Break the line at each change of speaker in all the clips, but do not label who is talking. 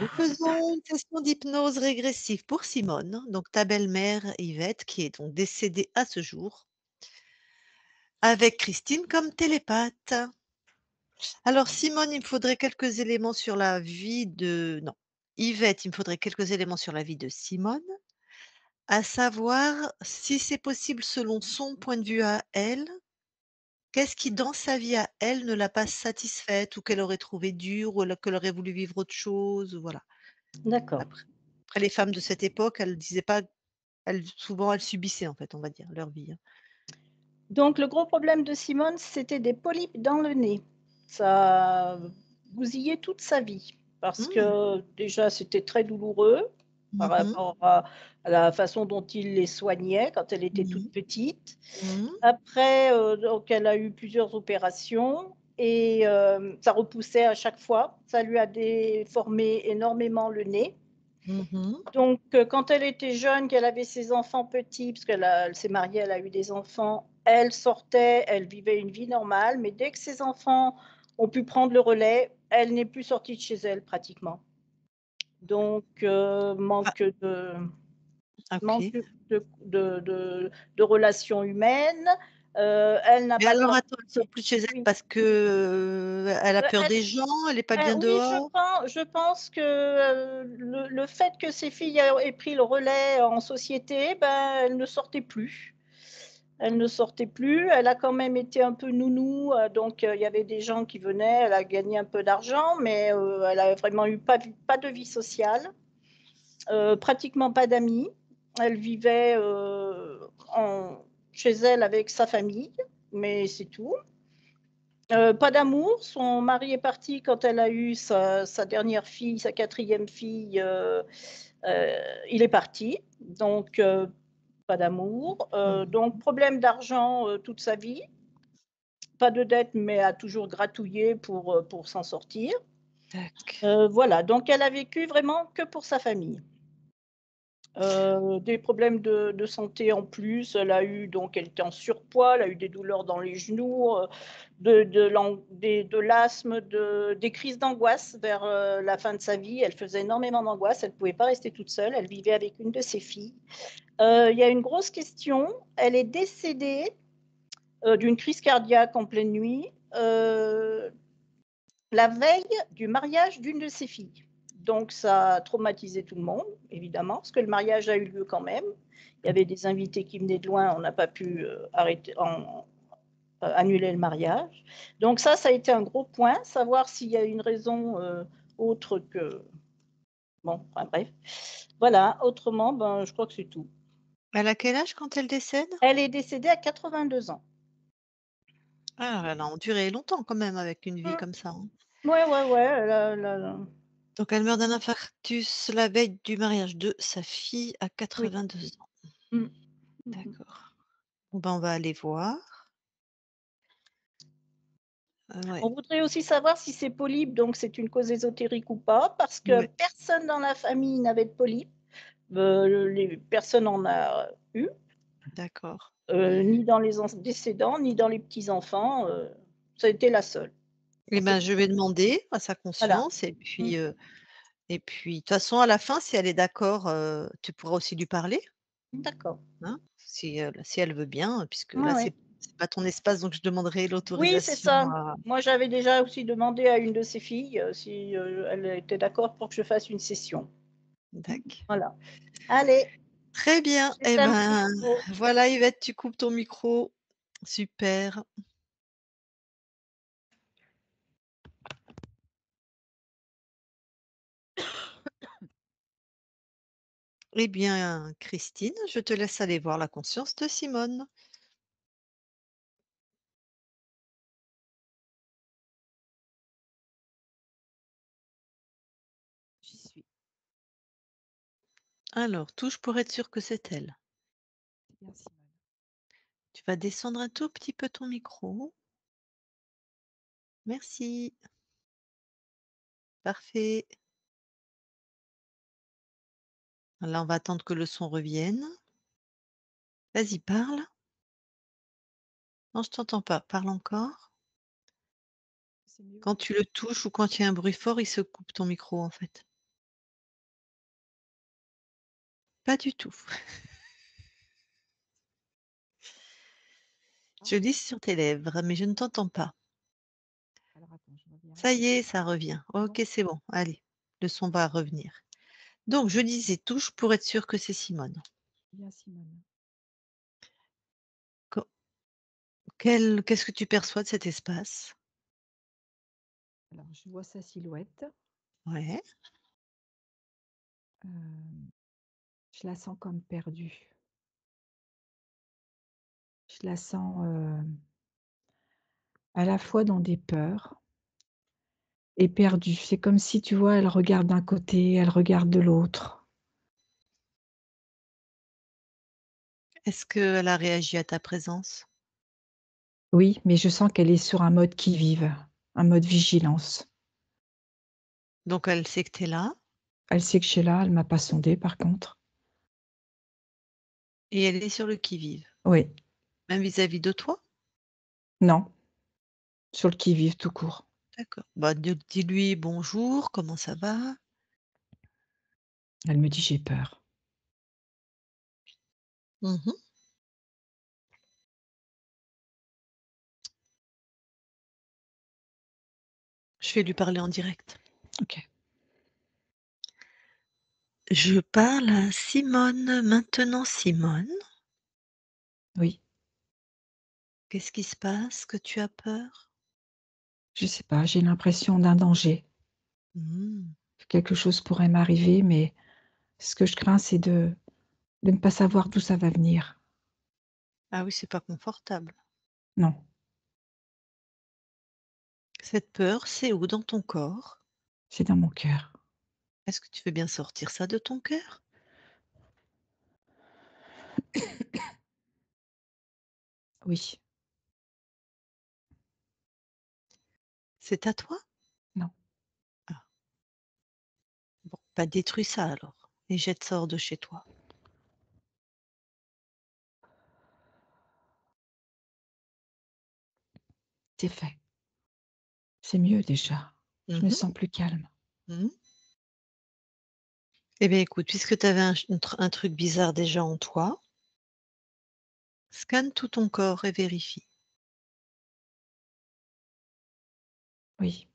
Nous faisons une session d'hypnose régressive pour Simone, donc ta belle-mère Yvette, qui est donc décédée à ce jour, avec Christine comme télépathe. Alors Simone, il me faudrait quelques éléments sur la vie de non, Yvette, il me faudrait quelques éléments sur la vie de Simone, à savoir si c'est possible selon son point de vue à elle, qu'est-ce qui dans sa vie à elle ne l'a pas satisfaite ou qu'elle aurait trouvé dur ou qu'elle aurait voulu vivre autre chose, voilà.
D'accord.
Après les femmes de cette époque, elles disaient pas elles souvent elles subissaient en fait, on va dire, leur vie, hein.
Donc le gros problème de Simone, c'était des polypes dans le nez. Ça a bousillé toute sa vie parce
Mmh.
que déjà c'était très douloureux par
Mmh mh.
rapport à la façon dont il les soignait quand elle était toute
Mmh.
petite.
Mmh.
Après, donc elle a eu plusieurs opérations et ça repoussait à chaque fois. Ça lui a déformé énormément le nez.
Mmh mh.
Donc quand elle était jeune, qu'elle avait ses enfants petits, parce elle s'est mariée, elle a eu des enfants, elle sortait, elle vivait une vie normale, mais dès que ses enfants ont pu prendre le relais, elle n'est plus sortie de chez elle pratiquement. Donc
Ah,
manque
OK.
de relations humaines, elle n'a
Mais
pas
alors attends, elle sort
tortiqué
plus de chez elle
oui,
parce que, elle a peur
elle
des gens? Elle est pas bien
oui,
dehors?
je pense que, le fait que ses filles aient pris le relais en société, ben, elle ne sortait plus. Elle ne sortait plus, elle a quand même été un peu nounou, donc il y avait des gens qui venaient, elle a gagné un peu d'argent, mais elle a vraiment eu pas de vie sociale, pratiquement pas d'amis. Elle vivait, en chez elle avec sa famille, mais c'est tout. Pas d'amour, son mari est parti quand elle a eu sa dernière fille, sa quatrième fille, heu, il est parti, donc pas d'amour,
Mmh.
donc problème d'argent, toute sa vie. Pas de dette, mais a toujours gratouillé pour s'en sortir.
Tac.
Voilà, donc elle a vécu vraiment que pour sa famille. Des problèmes de santé en plus, elle était en surpoids, elle a eu des douleurs dans les genoux, de l'asthme, des crises d'angoisse vers, la fin de sa vie. Elle faisait énormément d'angoisse, elle ne pouvait pas rester toute seule, elle vivait avec une de ses filles. Il y a une grosse question, elle est décédée, d'une crise cardiaque en pleine nuit, la veille du mariage d'une de ses filles. Donc ça a traumatisé tout le monde, évidemment, parce que le mariage a eu lieu quand même. Il y avait des invités qui venaient de loin, on n'a pas pu, annuler le mariage. Donc ça a été un gros point, savoir s'il y a une raison, autre que bon, enfin bref. Voilà, autrement, ben, je crois que c'est tout.
Elle a quel âge quand elle décède?
Elle est décédée à 82 ans.
Ah, elle a enduré longtemps quand même avec une vie
Mmh.
comme ça, hein.
Ouais, ouais, ouais, elle a
Donc elle meurt d'un infarctus la veille du mariage de sa fille à
oui.
82 ans.
Mmh. Mmh mh.
D'accord. Bon, ben, on va aller voir. Ouais,
On voudrait aussi savoir si ces polypes, donc c'est une cause ésotérique ou pas, parce que
ouais,
personne dans la famille n'avait de polypes, les personne en a eu,
d'accord.
ni dans les antécédents, ni dans les petits-enfants, ça a été la seule.
Eh
On sait
ben, je vais demander à sa
voilà.
conscience
Mmh.
et puis de toute façon à la fin si elle est d'accord, tu pourras aussi lui parler,
D'accord.
hein, si elle veut bien, puisque
Ouais,
là
ouais.
c'est pas ton espace donc je demanderai
Oui, c'est
l'autorisation
ça.
à
Moi, j'avais déjà aussi demandé à une de ses filles, si, elle était d'accord pour que je fasse une session.
Dac.
Voilà. Allez,
Très bien, eh
j'éteins mon
ben,
micro.
voilà Yvette, tu coupes ton micro. Super. Eh bien, Christine, je te laisse aller voir la conscience de Simone.
J'y suis.
Alors, touche pour être sûre que c'est elle.
Bien Simone.
Tu vas descendre un tout petit peu ton micro. Merci. Parfait. Là, on va attendre que le son revienne. Vas-y, parle. Non, je t'entends pas. Parle encore.
C'est mieux?
Quand tu le touches ou quand il y a un bruit fort, il se coupe ton micro, en fait. Pas du tout.
Ah,
Je lis sur tes lèvres, mais je ne t'entends pas.
alors attends, je reviens.
Ça y est, ça revient.
C'est bon?
OK, c'est bon. Allez, le son va revenir. Donc je disais touche pour être sûr que c'est Simone.
Bien Simone.
Co qu'est-ce que tu perçois de cet espace?
Alors je vois sa silhouette,
Ouais.
hem, je la sens comme perdue. Je la sens, à la fois dans des peurs et perdue. C'est comme si, tu vois, elle regarde d'un côté, elle regarde de l'autre.
Est-ce qu'elle a réagi à ta présence?
Oui, mais je sens qu'elle est sur un mode qui-vive, un mode vigilance.
Donc elle sait que tu es là
Elle sait que je suis là, elle m'a pas sondée par contre.
et elle est sur le qui-vive,
Oui,
même vis-à-vis de toi?
non, sur le qui-vive tout court.
D'accord. Bah, dis-lui: «Bonjour, comment ça va?»
Elle me dit: «J'ai peur».
Mmh. Je vais lui parler en direct.
OK.
Je parle à Simone maintenant. Simone,
Oui,
qu'est-ce qui se passe? Que tu as peur?
je sais pas, j'ai l'impression d'un danger.
Mmh.
Quelque chose pourrait m'arriver, mais ce que je crains, c'est de ne pas savoir d'où ça va venir.
Ah oui, c'est pas confortable.
Non,
Cette peur, c'est où dans ton corps?
c'est dans mon cœur.
Est-ce que tu veux bien sortir ça de ton cœur?
Oui,
C'est à toi?
non,
Ah, bon, bah, détruis ça alors et jette ça hors de chez toi.
c'est fait. C'est mieux déjà. Je me
Mmh.
sens plus calme.
Mmh. Eh bien, écoute, puisque tu avais un truc bizarre déjà en toi, scanne tout ton corps et vérifie.
Oui,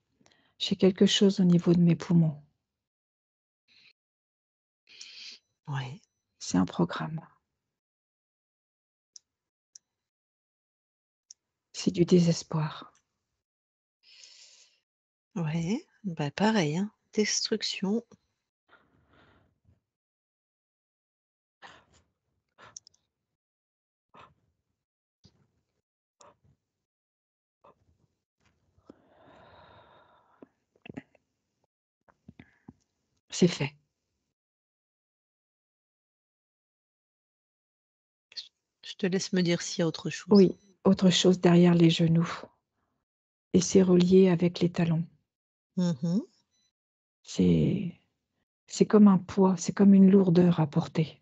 j'ai quelque chose au niveau de mes poumons.
Ouais,
C'est un programme. C'est du désespoir.
ouais, bah, pareil, hein, destruction.
C'est fait.
Je te laisse me dire s'il y a autre chose.
Oui, autre chose derrière les genoux et c'est relié avec les talons.
Mmh.
C'est c'est comme un poids, c'est comme une lourdeur à porter.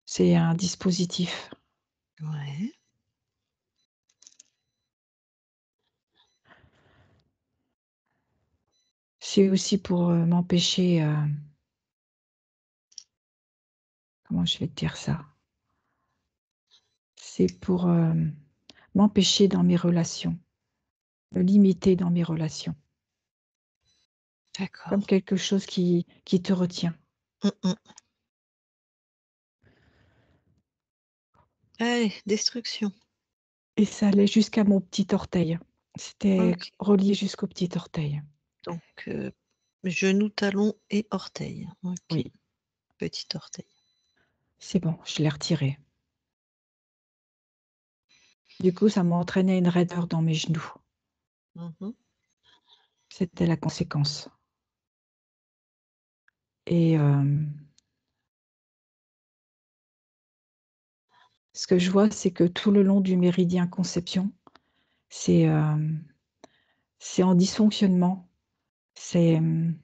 C'est un dispositif.
Ouais,
C'est aussi pour, m'empêcher, comment je vais te dire ça? C'est pour, m'empêcher dans mes relations, me limiter dans mes relations, comme
d'accord.
quelque chose qui te retient
Mmh mh. Allez, destruction.
et ça allait jusqu'à mon petit orteil. C'était
OK,
relié jusqu'au petit orteil.
donc genou, talon et orteil. OK,
Oui,
petit orteil.
c'est bon, je l'ai retiré. Du coup, ça m'a entraîné une raideur dans mes genoux.
Mmh.
C'était la conséquence et ce que je vois, c'est que tout le long du méridien conception, c'est, c'est en dysfonctionnement. C'est, il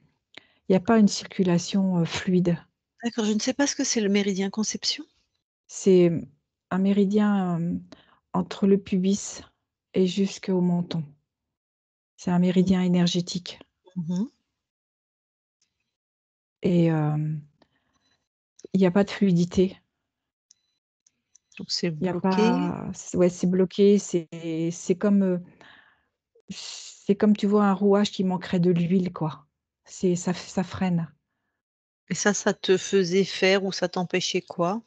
y a pas une circulation, fluide.
D'accord, je ne sais pas ce que c'est le méridien conception?
C'est, un méridien, entre le pubis et jusqu'au menton. C'est un
Mmh.
méridien énergétique
Mmh.
et
il y a pas de fluidité.
Donc c'est
Il y a
bloqué.
pas c ouais, c'est bloqué, c'est comme, tu vois, un rouage qui manquerait de l'huile, quoi. Ça freine.
Et ça te faisait faire ou ça t'empêchait quoi?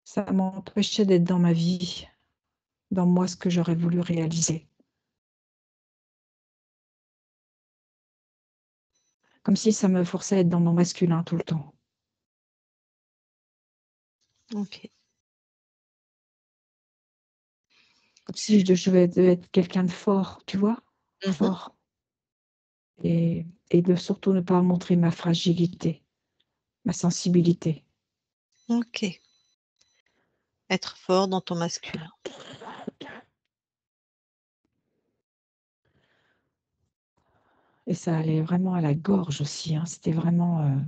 Ça m'empêchait d'être dans ma vie, dans moi, ce que j'aurais voulu réaliser. Comme si ça me forçait à être dans mon masculin tout le temps.
OK.
Comme si je devais être quelqu'un de fort, tu vois?
Mmh.
Fort et de surtout ne pas montrer ma fragilité, ma sensibilité.
OK. Être fort dans ton masculin.
Et ça allait vraiment à la gorge aussi, hein. C'était vraiment,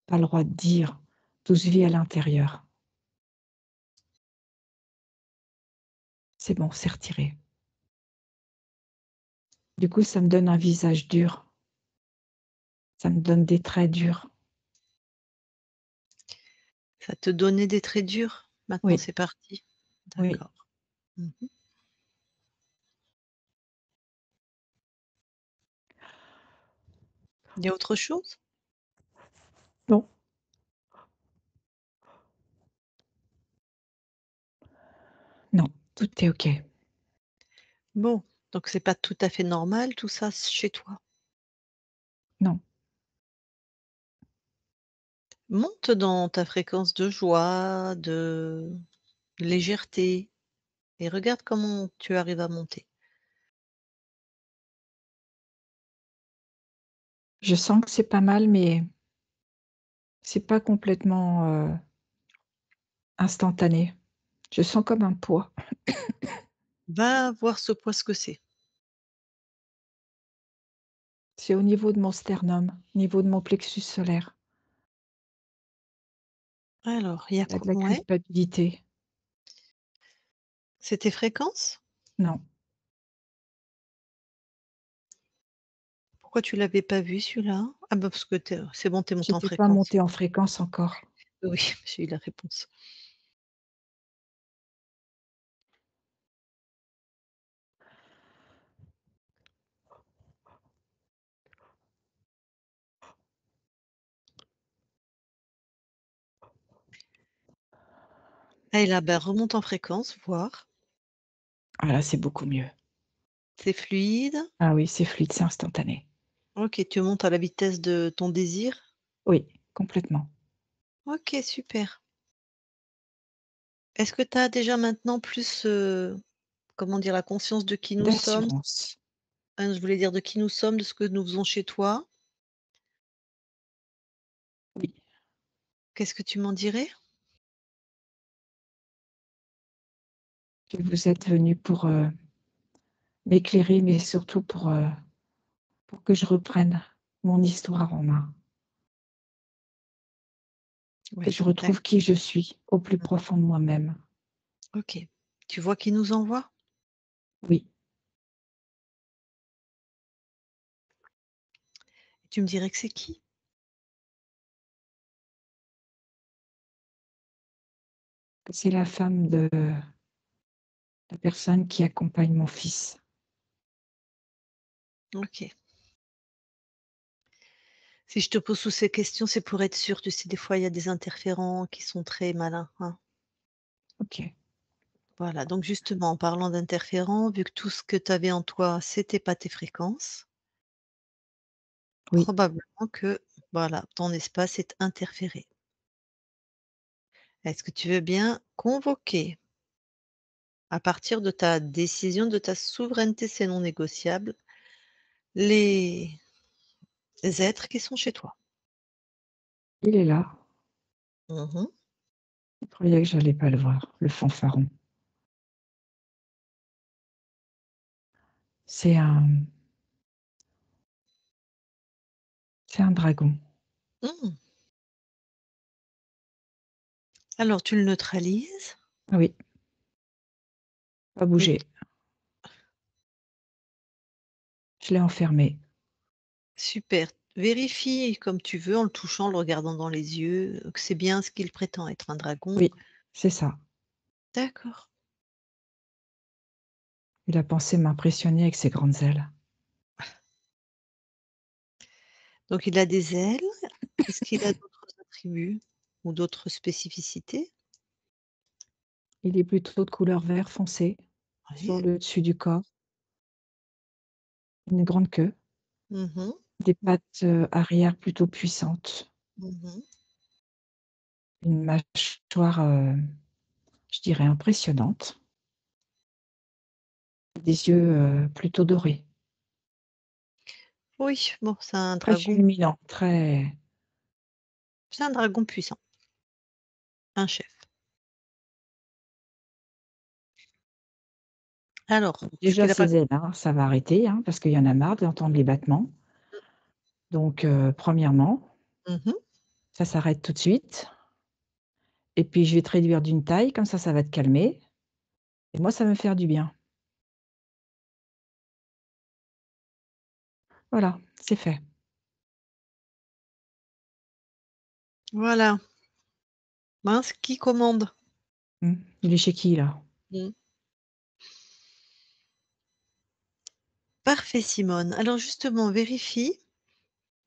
pas le droit de dire. Tout se vit à l'intérieur. C'est bon, c'est retiré. Du coup, ça me donne un visage dur, ça me donne des traits durs.
Ça te donnait des traits durs? Maintenant
Oui,
c'est parti?
oui.
D'accord. Mmh. Il y a autre chose?
Non, non, tout est OK.
Bon, donc c'est pas tout à fait normal tout ça chez toi?
Non,
Monte dans ta fréquence de joie, de légèreté et regarde comment tu arrives à monter.
je sens que c'est pas mal, mais c'est pas complètement, instantané. Je sens comme un poids.
Va voir ce poids ce que c'est.
C'est au niveau de mon sternum, au niveau de mon plexus solaire.
Alors, il y a
Il y a
quoi
de la
ouais,
culpabilité.
c'est tes fréquences?
Non,
Pourquoi tu l'avais pas vu celui-là? Ah bah, parce que c'est bon, tu es monté en
j'étais pas
fréquence.
montée en fréquence encore.
Oui, j'ai eu la réponse. Et là, bah, remonte en fréquence, voir.
Ah là, c'est beaucoup mieux.
C'est fluide.
Ah oui, c'est fluide, c'est instantané.
OK, tu montes à la vitesse de ton désir.
Oui, complètement.
OK, super. Est-ce que tu as déjà maintenant plus, comment dire? La conscience de qui nous sommes?
D'assurance.
Je voulais dire de qui nous sommes, de ce que nous faisons chez toi.
Oui,
Qu'est-ce que tu m'en dirais?
que vous êtes venu pour, m'éclairer, mais surtout pour que je reprenne mon histoire en main, que
Ouais,
je retrouve
d'accord.
qui je suis au plus
Mmh.
profond de moi-même.
OK. Tu vois qui nous envoie?
Oui,
Tu me dirais que c'est qui?
que c'est la femme de la personne qui accompagne mon fils.
OK. Si je te pose toutes ces questions, c'est pour être sûr. Tu sais, des fois, il y a des interférents qui sont très malins, hein.
OK,
Voilà, donc justement, en parlant d'interférents, vu que tout ce que tu avais en toi, c'était pas tes fréquences,
oui,
probablement que, voilà, ton espace est interféré. Est-ce que tu veux bien convoquer, à partir de ta décision, de ta souveraineté, c'est non négociable, les êtres qui sont chez toi?
il est là.
Mmh.
Je croyais que j'allais pas le voir, le fanfaron. C'est un c'est un dragon.
Mmh. Alors tu le neutralises
Ah oui, pas
et
bouger. Je l'ai enfermé.
super. Vérifie comme tu veux en le touchant, en le regardant dans les yeux, que c'est bien ce qu'il prétend être, un dragon.
Oui, c'est ça.
D'accord.
Il a pensé m'impressionner avec ses grandes ailes.
Donc il a des ailes. Est-ce qu'il a d'autres attributs ou d'autres spécificités?
Il est plutôt de couleur vert foncé
Oui.
sur le dessus du corps, une grande queue,
Mmh mh.
des pattes, arrière plutôt puissantes,
Mmh.
une mâchoire, je dirais impressionnante, des yeux, plutôt dorés,
Oui, bon,
très fulminants, très
c'est un dragon puissant, un chef. Alors, ce
déjà
qu'il a pas
ses ailes, hein, ça va arrêter, hein, parce qu'il y en a marre d'entendre les battements. Donc, premièrement,
mmh
ça s'arrête tout de suite et puis je vais te réduire d'une taille, comme ça va te calmer et moi ça va me faire du bien. Voilà, c'est fait.
voilà. Mince, qui commande?
Mmh. Il est chez qui là?
Mmh. Parfait Simone. Alors justement, vérifie.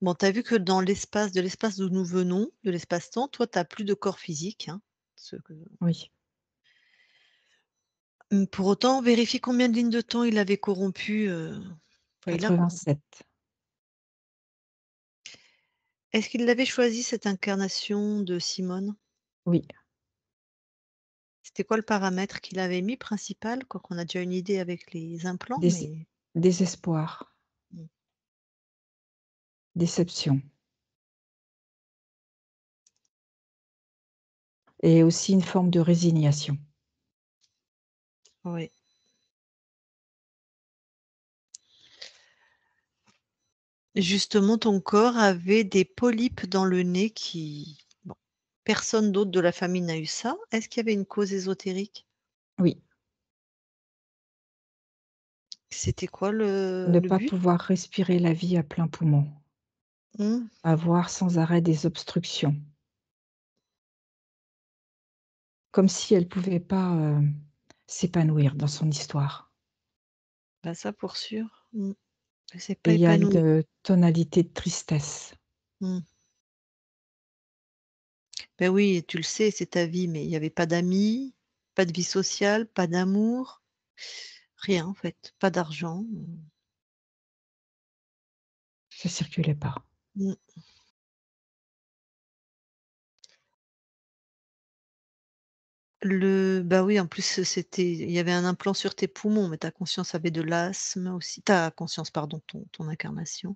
Bon, tu as vu que dans l'espace d'où nous venons, de l'espace-temps, toi, tu as plus de corps physique, hein, ce que
Oui,
pour autant, vérifie combien de lignes de temps il avait corrompu, enfin il a corrompu.
87.
Est-ce qu'il avait choisi cette incarnation de Simone?
Oui,
C'était quoi le paramètre qu'il avait mis principal? Quoiqu'on a déjà une idée avec les implants,
dés
mais
désespoir,
mmh,
déception et aussi une forme de résignation.
oui. Justement, ton corps avait des polypes dans le nez qui bon, personne d'autre de la famille n'a eu ça. Est-ce qu'il y avait une cause ésotérique?
Oui,
C'était quoi
ne
le
pas
but?
pouvoir respirer la vie à plein poumon,
Mmh,
avoir sans arrêt des obstructions, comme si elle pouvait pas, s'épanouir dans son histoire
bah, ça pour sûr. Mmh. Elle s'est
et
pas
il y a
épanouie.
une tonalité de tristesse.
Mmh. Bah, oui, tu le sais, c'est ta vie, mais il y avait pas d'amis, pas de vie sociale, pas d'amour, rien en fait, pas d'argent,
Ça circulait pas.
mmh. Bah, oui, en plus, il y avait un implant sur tes poumons, mais ta conscience avait de l'asthme aussi. Ta conscience, pardon, ton incarnation.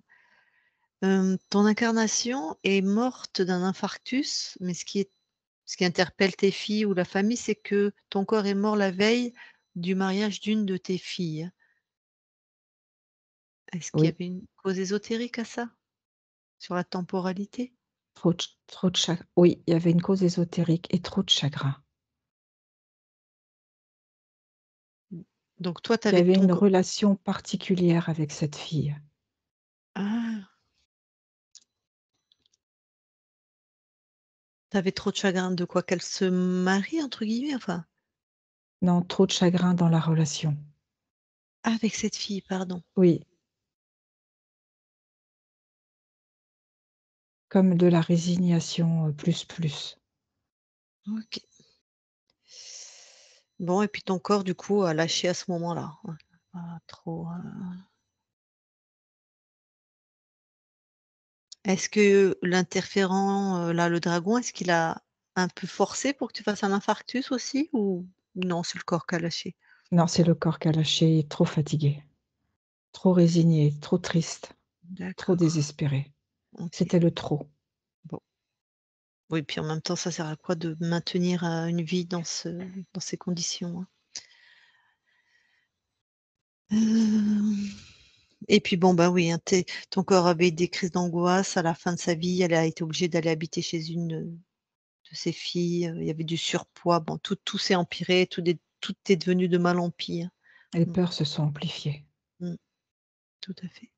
Ton incarnation est morte d'un infarctus, mais ce qui interpelle tes filles ou la famille, c'est que ton corps est mort la veille du mariage d'une de tes filles. Est-ce qu'il y
Oui,
avait une cause ésotérique à ça? Sur la temporalité?
trop de oui, il y avait une cause ésotérique et trop de chagrin.
Mmh. Donc toi, tu
Il y
avais
avait
ton
une
co
relation particulière avec cette fille.
ah! Tu avais trop de chagrin de quoi? Qu'elle se «marie» entre guillemets, enfin?
Non, trop de chagrin dans la relation.
Avec cette fille, pardon.
Oui, comme de la résignation, plus, plus.
OK. Bon et puis ton corps du coup a lâché à ce moment-là? Ouais. Pas trop, est-ce que l'interférent, là, le dragon, est-ce qu'il a un peu forcé pour que tu fasses un infarctus aussi ou non, c'est le corps qui a lâché?
Non, c'est le corps qui a lâché, trop fatigué, trop résigné, trop triste, trop
D'accord,
désespéré.
OK.
C'était le trop.
Bon. Oui, puis en même temps, ça sert à quoi de maintenir, une vie dans ces conditions, hein? Hem Et puis bon, bah, oui, hein, ton corps avait des crises d'angoisse à la fin de sa vie, elle a été obligée d'aller habiter chez une, de ses filles, il y avait du surpoids, bon tout s'est empiré, tout est devenu de mal en pire.
Les
Mmh,
peurs se sont amplifiées.
mmh, tout à fait.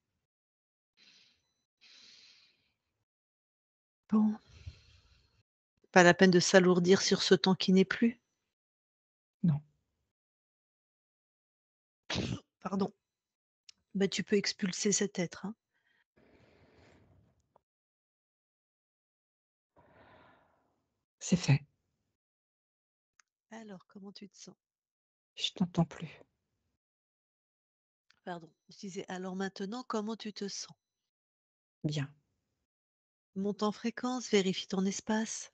Bon, pas la peine de s'alourdir sur ce temps qui n'est plus.
Non,
Pardon. Bah, tu peux expulser cet être, hein.
c'est fait.
Alors, comment tu te sens?
Je t'entends plus.
Pardon, je disais, alors maintenant, comment tu te sens?
Bien,
Monte en fréquence, vérifie ton espace.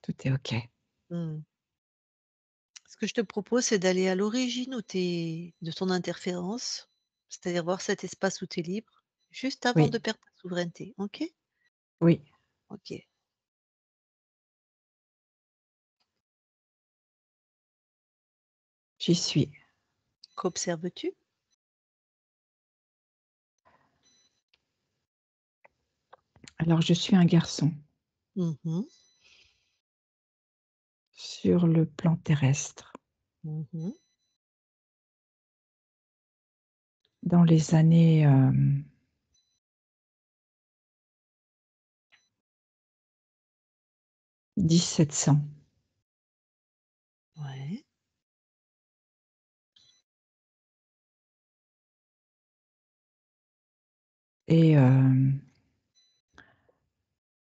tout est OK.
Mmh. Ce que je te propose, c'est d'aller à l'origine de ton interférence, c'est-à-dire voir cet espace où tu es libre, juste avant de
Oui,
perdre ta souveraineté, OK?
oui,
OK.
j'y suis.
Qu'observes-tu?
Alors je suis un garçon
Mmh.
sur le plan terrestre.
Mmh.
Dans les années, 1700
Ouais.
et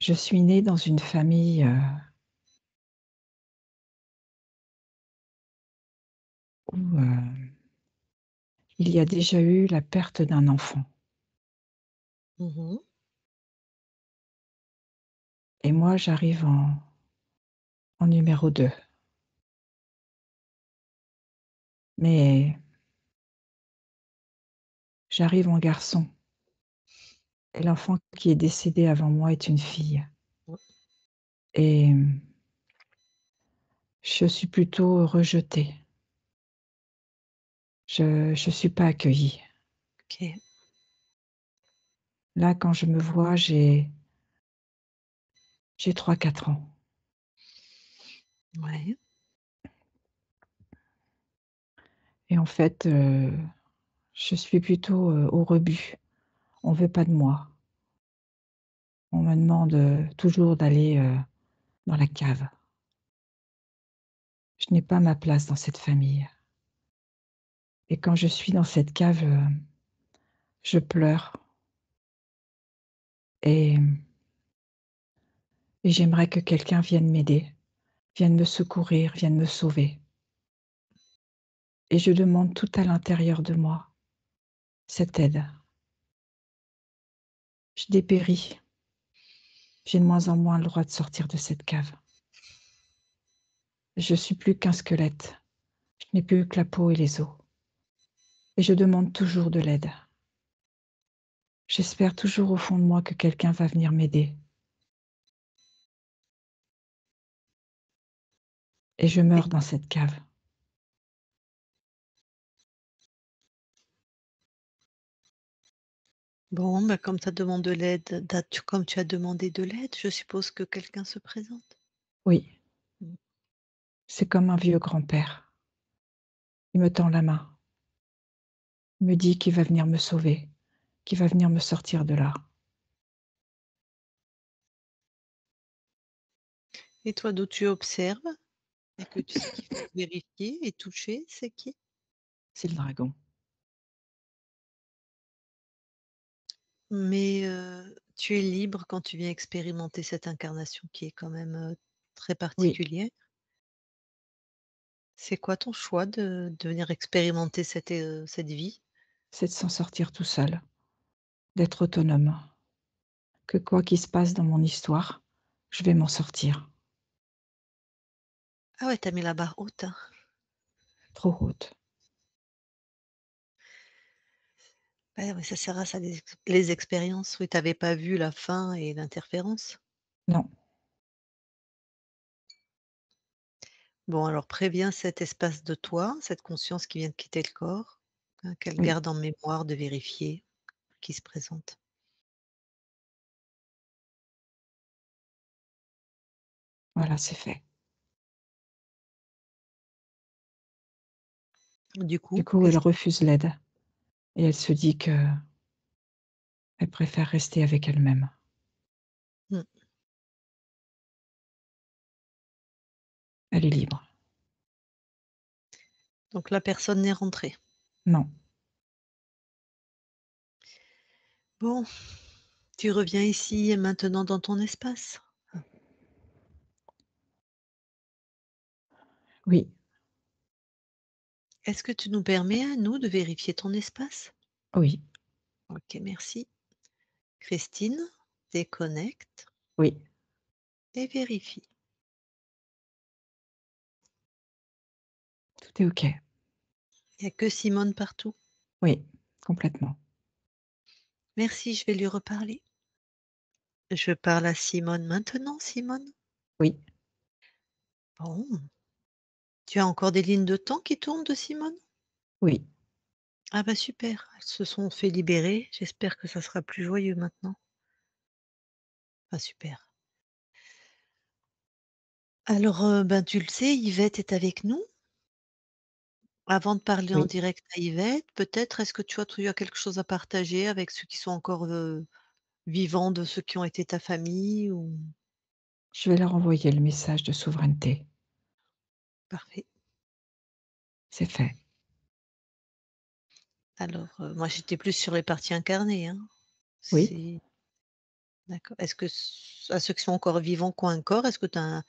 je suis née dans une famille, où, il y a déjà eu la perte d'un enfant
Mmh.
et moi j'arrive en numéro 2. Mais j'arrive en garçon et l'enfant qui est décédé avant moi est une fille et je suis plutôt rejetée. Je suis pas accueillie.
OK.
Là, quand je me vois, j'ai 3 4 ans
Ouais.
et en fait, je suis plutôt, au rebut. On veut pas de moi. On me demande, toujours d'aller, dans la cave. Je n'ai pas ma place dans cette famille et quand je suis dans cette cave, je pleure et j'aimerais que quelqu'un vienne m'aider, vienne me secourir, vienne me sauver et je demande tout à l'intérieur de moi, cette aide. Je dépéris. J'ai de moins en moins le droit de sortir de cette cave. Je suis plus qu'un squelette. Je n'ai plus que la peau et les os et je demande toujours de l'aide. J'espère toujours au fond de moi que quelqu'un va venir m'aider et je
Et
meurs dans cette cave.
bon, bah, comme tu demandes de l'aide, comme tu as demandé de l'aide, je suppose que quelqu'un se présente?
Oui,
Mmh.
c'est comme un vieux grand-père. Il me tend la main, il me dit qu'il va venir me sauver, qu'il va venir me sortir de là.
Et toi, d'où tu observes et que tu ce qu'il faut vérifier et toucher, c'est qui?
C'est le dragon.
Mais, tu es libre quand tu viens expérimenter cette incarnation qui est quand même, très
Oui,
particulière. C'est quoi ton choix de venir expérimenter cette vie?
c'est de s'en sortir tout seul, d'être autonome, que quoi qu'il se passe dans mon histoire, je vais m'en sortir.
Ah ouais, tu as mis la barre haute, hein.
Trop haute.
Ouais, ouais, ça sert à ça les expériences. Oui, tu avais pas vu la fin et l'interférence?
Non,
Bon, alors préviens cet espace de toi, cette conscience qui vient de quitter le corps, hein, qu'elle
oui,
garde en mémoire de vérifier qui se présente.
voilà, c'est fait.
Du
Du
coup,
coup, elle
qu'est-ce qui
refuse l'aide et elle se dit que Elle préfère rester avec elle-même.
Mmh.
Elle est libre.
Donc la personne n'est rentrée.
Non.
Bon, tu reviens ici et maintenant dans ton espace.
Oui,
Est-ce que tu nous permets à nous de vérifier ton espace?
oui,
OK, merci. Christine, déconnecte
oui,
et vérifie.
tout est OK.
Il y a que Simone partout?
Oui, complètement.
Merci, je vais lui reparler. Je parle à Simone maintenant, Simone?
Oui,
Bon. Tu as encore des lignes de temps qui tournent de Simone?
oui,
Ah bah super, elles se sont fait libérer. J'espère que ça sera plus joyeux maintenant. Ah super. Alors, ben, tu le sais, Yvette est avec nous. Avant de parler en
oui.
direct à Yvette, peut-être est-ce que tu as quelque chose à partager avec ceux qui sont encore, vivants, de ceux qui ont été ta famille ou
Je vais leur envoyer le message de souveraineté.
parfait.
C'est fait.
Alors, moi j'étais plus sur les parties incarnées, hein.
Oui,
C'est d'accord. Est-ce que à ceux qui sont encore vivants, qui ont un corps, est-ce que tu as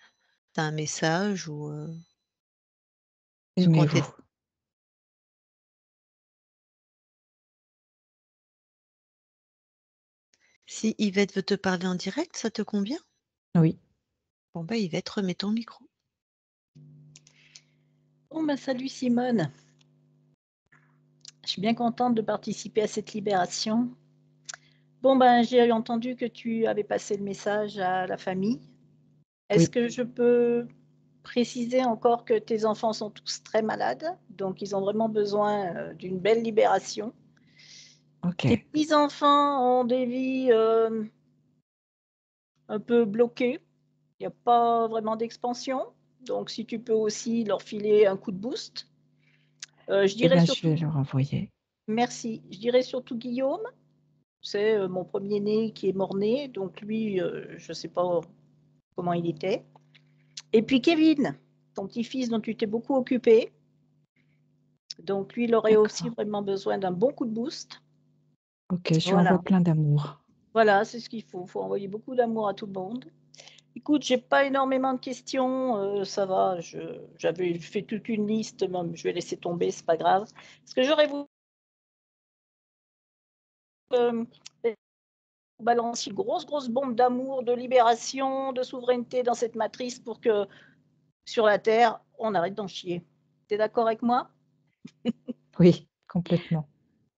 un message ou, ceux qui ont été
aimez-vous.
si Yvette veut te parler en direct, ça te convient?
Oui,
Bon, bah, Yvette, remets ton micro.
Bon, bah, salut Simone. Je suis bien contente de participer à cette libération. Bon, ben, j'ai entendu que tu avais passé le message à la famille. Est-ce
oui,
que je peux préciser encore que tes enfants sont tous très malades, donc ils ont vraiment besoin, d'une belle libération. Tes
OK.
petits-enfants ont des vies, un peu bloquées. Il y a pas vraiment d'expansion, donc si tu peux aussi leur filer un coup de boost. Je
Eh
dirais
bien, je
surtout
vais leur envoyer.
merci. Je dirais surtout Guillaume. C'est, mon premier-né qui est mort-né, donc lui, je ne sais pas comment il était. Et puis Kevin, ton petit-fils dont tu t'es beaucoup occupé, donc lui, il aurait aussi
D'accord.
vraiment besoin d'un bon coup de boost.
OK, je lui envoie
Voilà,
plein d'amour.
voilà, c'est ce qu'il faut. Il faut envoyer beaucoup d'amour à tout le monde. Écoute, j'ai pas énormément de questions, ça va, j'avais fait toute une liste, même je vais laisser tomber, c'est pas grave. Ce que j'aurais voulu, hem, balancer une grosse, grosse bombe d'amour, de libération, de souveraineté dans cette matrice pour que sur la terre, on arrête d'en chier. Tu es d'accord avec moi?
Oui, complètement.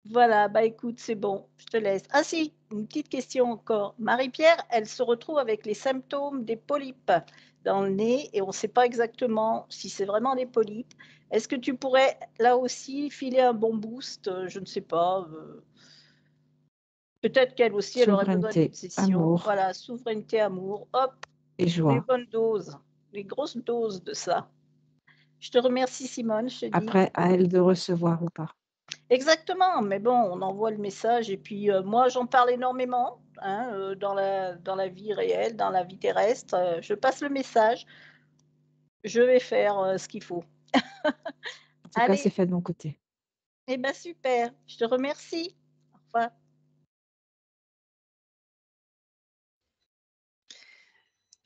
Voilà, bah, écoute, c'est bon, je te laisse. Ah si, une petite question encore. Marie-Pierre, elle se retrouve avec les symptômes des polypes dans le nez et on ne sait pas exactement si c'est vraiment des polypes. Est-ce que tu pourrais, là aussi, filer un bon boost? Je ne sais pas, peut-être qu'elle aussi, elle aurait besoin d'une
Souveraineté,
session.
amour
Voilà, souveraineté, amour, hop,
et
les
joie.
bonnes doses, les grosses doses de ça. Je te remercie Simone, je te dis
Après, à elle de recevoir ou pas.
exactement, mais bon, on envoie le message et puis, moi j'en parle énormément, hein, dans la vie réelle, dans la vie terrestre, je passe le message, je vais faire, ce qu'il faut.
En tout cas, c'est
Allez,
fait de mon côté.
eh ben, super, je te remercie. Au revoir.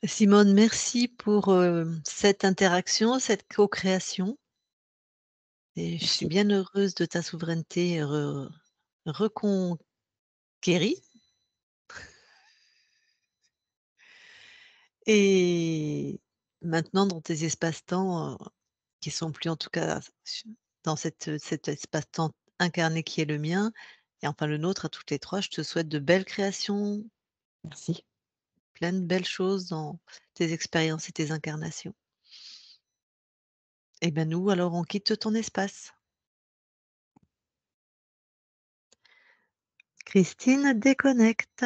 Simone, merci pour, cette interaction, cette co-création et je suis
Merci.
bien heureuse de ta souveraineté reconquérie et maintenant dans tes espaces-temps, qui sont plus en tout cas dans cet espace-temps incarné qui est le mien et enfin le nôtre à toutes les 3, je te souhaite de belles créations,
Merci.
plein de belles choses dans tes expériences et tes incarnations. Et ben nous alors on quitte ton espace. Christine déconnecte.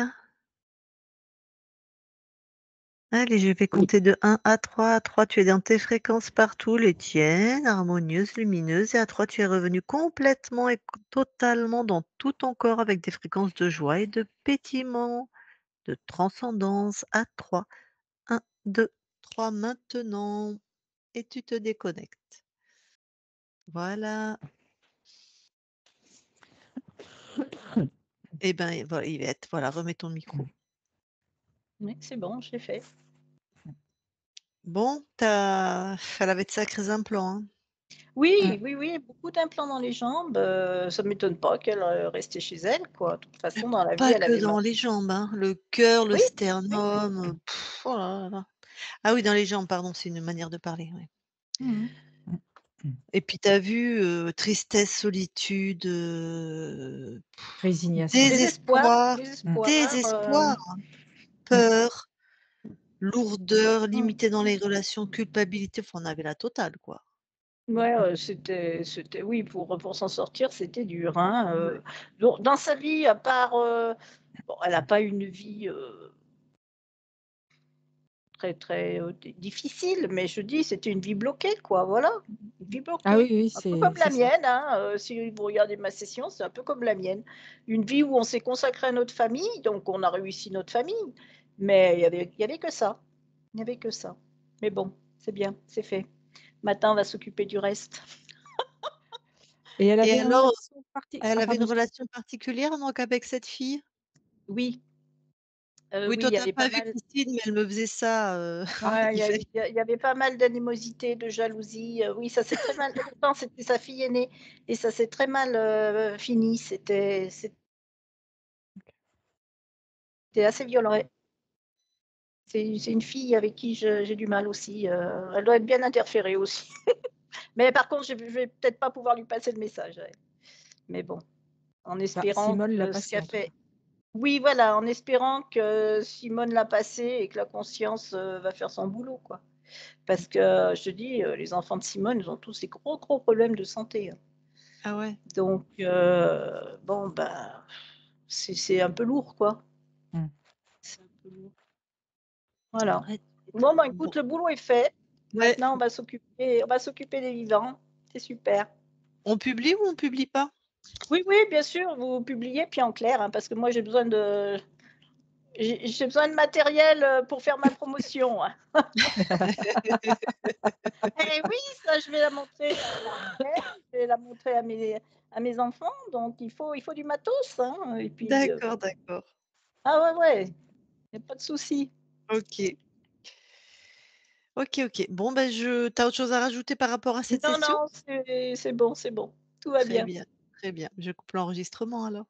Allez, je vais
Oui.
compter de 1 à 3. À 3, tu es dans tes fréquences partout, les tiennes, harmonieuses, lumineuses. Et à 3, tu es revenu complètement et totalement dans tout ton corps avec des fréquences de joie et de pétillement, de transcendance. À 3, 1, 2, 3 maintenant. Et tu te déconnectes. Voilà. Et ben, voilà, Yvette, voilà, remets ton micro.
Oui, c'est bon, je l'ai fait.
Bon, elle avait de sacrés implants, hein.
Mmh.
Oui, oui, oui, beaucoup d'implants dans les jambes, ça ne m'étonne pas qu'elle, restait chez elle, quoi. De toute façon, dans la vie,
Pas
elle
que
avait mal.
dans les jambes, hein, le cœur, le
Oui, oui.
sternum, oh là là là. Ah oui, dans les jambes, pardon, c'est une manière de parler, ouais.
Mmh.
Mmh. Mmh.
Et puis tu as vu, tristesse, solitude,
Résignation.
Désespoir,
désespoir,
désespoir,
désespoir,
Mmh.
peur, lourdeur,
mmh.
limité dans les relations, culpabilité, enfin on avait la totale, quoi.
Ouais, c'était oui, pour s'en sortir, c'était dur, hein, dans sa vie, à part, bon, elle a pas une vie, très, très, difficile, mais je dis, c'était une vie bloquée, quoi, voilà, une vie
Ah oui,
bloquée.
oui,
Un peu comme
c'est
la
ça.
mienne, hein, si vous regardez ma session, c'est un peu comme la mienne. Une vie où on s'est consacré à notre famille, donc on a réussi notre famille, mais il y avait que ça. Il n'y avait que ça. Mais bon, c'est bien, c'est fait. Maintenant, on va s'occuper du reste.
Et elle
Et
avait une
alors,
relation
elle
ah
avait une
pardon,
relation particulière donc avec cette fille?
Oui,
Oui,
oui,
toi
il y
tu as
avait pas
pas vu
mal.
Christine, mais elle me faisait ça,
Ouais, il y
Yvette.
avait il y avait pas mal d'animosité, de jalousie, oui, ça s'est très mal pourtant c'était sa fille aînée et ça s'est très mal, fini. C'était assez violent, ouais. C'est une fille avec qui j'ai du mal aussi, elle doit être bien interférée aussi. Mais par contre, je vais peut-être pas pouvoir lui passer le message, ouais. Mais bon, en
bah,
espérant
Simone l'a
que ce
passé
qu'a
en tout
fait
cas.
oui, voilà, en espérant que Simone l'a passé et que la conscience, va faire son boulot, quoi. Parce que je te dis, les enfants de Simone, ils ont tous des gros, gros problèmes de santé, hein.
Ah ouais?
Donc bon, ben, c'est un peu lourd, quoi.
Mmh.
C'est un peu lourd. Voilà.
Ouais, tu
Bon,
m'étonnes.
ben,
Bon,
écoute, le boulot est fait.
ouais,
Maintenant, on va s'occuper des vivants. C'est super.
on publie ou on publie pas?
Oui, oui, bien sûr, vous publiez, puis en clair, hein, parce que moi, j'ai besoin de matériel, pour faire ma promotion, hein. Eh oui, ça, je vais la montrer à la reine, je vais la montrer à mes enfants, donc il faut du matos, hein, et puis,
D'accord, d'accord.
ah ouais, ouais, il y a pas de souci.
OK. OK, OK. Bon, ben, tu as autre chose à rajouter par rapport à cette
Non,
session?
non, c'est bon, tout va
Très
bien.
bien, très bien. Je coupe l'enregistrement alors.